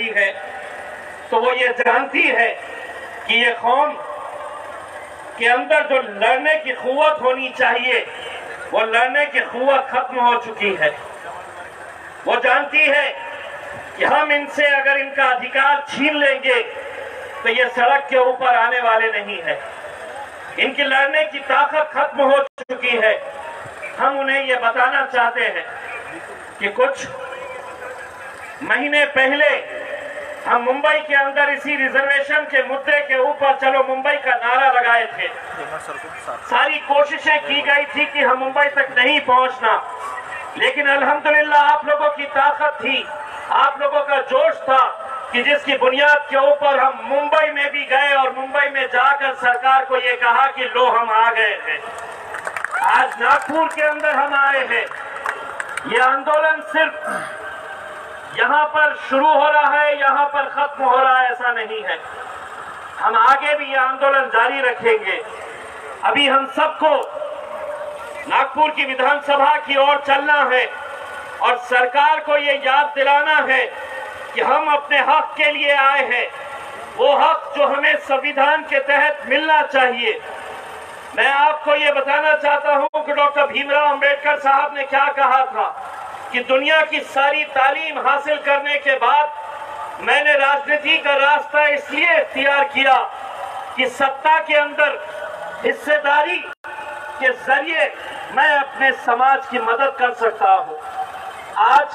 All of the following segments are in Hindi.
रही है तो वो ये जानती है कि ये कौम के अंदर जो लड़ने की क़ुव्वत होनी चाहिए वो लड़ने की क़ुव्वत खत्म हो चुकी है। वो जानती है कि हम इनसे अगर इनका अधिकार छीन लेंगे तो ये सड़क के ऊपर आने वाले नहीं है। इनकी लड़ने की ताकत खत्म हो चुकी है। हम उन्हें ये बताना चाहते हैं कि कुछ महीने पहले हम मुंबई के अंदर इसी रिजर्वेशन के मुद्दे के ऊपर चलो मुंबई का नारा लगाए थे। सारी कोशिशें की गई थी कि हम मुंबई तक नहीं पहुंचना, लेकिन अल्हम्दुलिल्लाह आप लोगों की ताकत थी, आप लोगों का जोश था कि जिसकी बुनियाद के ऊपर हम मुंबई में भी गए और मुंबई में जाकर सरकार को ये कहा कि लो हम आ गए हैं। आज नागपुर के अंदर हम आए हैं। ये आंदोलन सिर्फ यहाँ पर शुरू हो रहा है, यहाँ पर खत्म हो रहा है, ऐसा नहीं है। हम आगे भी ये आंदोलन जारी रखेंगे। अभी हम सबको नागपुर की विधानसभा की ओर चलना है और सरकार को ये याद दिलाना है कि हम अपने हक के लिए आए हैं, वो हक जो हमें संविधान के तहत मिलना चाहिए। मैं आपको ये बताना चाहता हूं कि डॉक्टर भीमराव अंबेडकर साहब ने क्या कहा था कि दुनिया की सारी तालीम हासिल करने के बाद मैंने राजनीति का रास्ता इसलिए इख्तियार किया कि सत्ता के अंदर हिस्सेदारी के जरिए मैं अपने समाज की मदद कर सकता हूं। आज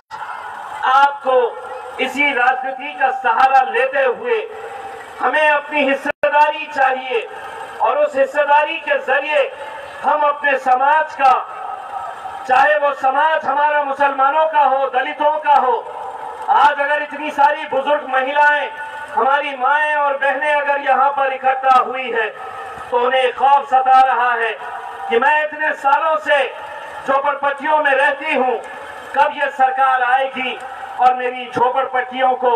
आपको इसी राजनीति का सहारा लेते हुए हमें अपनी हिस्सेदारी चाहिए और उस हिस्सेदारी के जरिए हम अपने समाज का, चाहे वो समाज हमारा मुसलमानों का हो, दलितों का हो, आज अगर इतनी सारी बुजुर्ग महिलाएं, हमारी माएं और बहनें अगर यहाँ पर इकट्ठा हुई है तो उन्हें खौफ सता रहा है कि मैं इतने सालों से झोपड़पट्टियों में रहती हूँ, कब ये सरकार आएगी और मेरी झोपड़पट्टियों को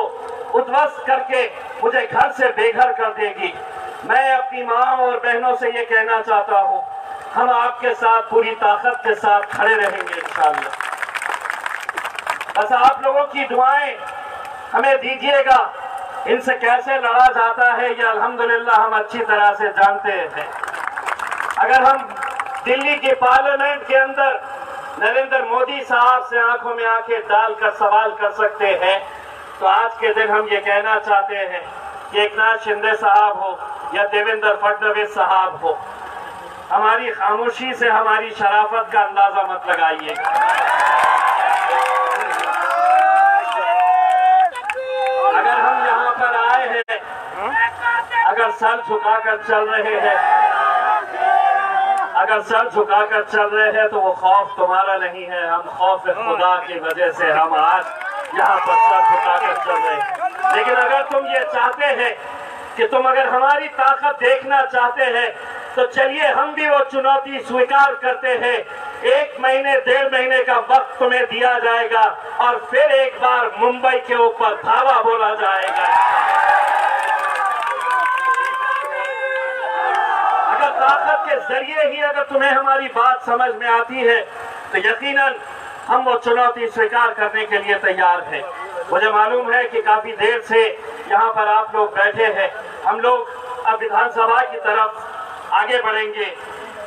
उद्ध्वस्त करके मुझे घर से बेघर कर देगी। मैं अपनी माँ और बहनों से ये कहना चाहता हूँ, हम आपके साथ पूरी ताकत के साथ खड़े रहेंगे इंशाअल्लाह। बस आप लोगों की दुआएं हमें दीजिएगा। इनसे कैसे लड़ा जाता है ये अल्हम्दुलिल्लाह हम अच्छी तरह से जानते हैं। अगर हम दिल्ली के पार्लियामेंट के अंदर नरेंद्र मोदी साहब से आंखों में आंखें डालकर सवाल कर सकते हैं तो आज के दिन हम ये कहना चाहते हैं कि एकनाथ शिंदे साहब हो या देवेंद्र फडणवीस साहब हो, हमारी खामोशी से हमारी शराफत का अंदाजा मत लगाइएगा। अगर हम यहाँ पर आए हैं, अगर सर झुकाकर चल रहे हैं, अगर सर झुकाकर चल रहे हैं तो वो खौफ तुम्हारा नहीं है, हम खौफ खुदा की वजह से हम आज यहाँ पर सर झुकाकर चल रहे हैं। लेकिन अगर तुम ये चाहते हैं कि तुम अगर हमारी ताकत देखना चाहते हैं तो चलिए हम भी वो चुनौती स्वीकार करते हैं। 1 महीने 1.5 महीने का वक्त तुम्हें दिया जाएगा और फिर एक बार मुंबई के ऊपर धावा बोला जाएगा। अगर ताकत के जरिए ही अगर तुम्हें हमारी बात समझ में आती है तो यकीनन हम वो चुनौती स्वीकार करने के लिए तैयार हैं। मुझे मालूम है कि काफी देर से यहाँ पर आप लोग बैठे हैं। हम लोग अब विधानसभा की तरफ आगे बढ़ेंगे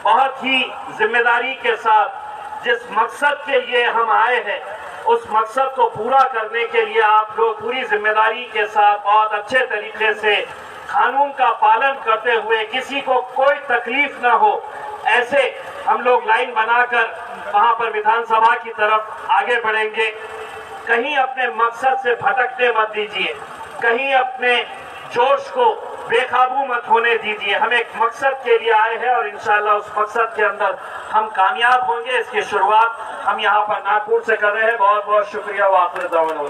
बहुत ही जिम्मेदारी के साथ। जिस मकसद के लिए हम आए हैं उस मकसद को पूरा करने के लिए आप लोग पूरी जिम्मेदारी के साथ बहुत अच्छे तरीके से कानून का पालन करते हुए, किसी को कोई तकलीफ ना हो, ऐसे हम लोग लाइन बनाकर वहां पर विधानसभा की तरफ आगे बढ़ेंगे। कहीं अपने मकसद से भटकने मत दीजिए, कहीं अपने जोश को बेकाबू मत होने दीजिए। हम एक मकसद के लिए आए हैं और इंशाअल्लाह उस मकसद के अंदर हम कामयाब होंगे। इसकी शुरुआत हम यहाँ पर नागपुर से कर रहे हैं। बहुत बहुत शुक्रिया। वाक़िअ दावना।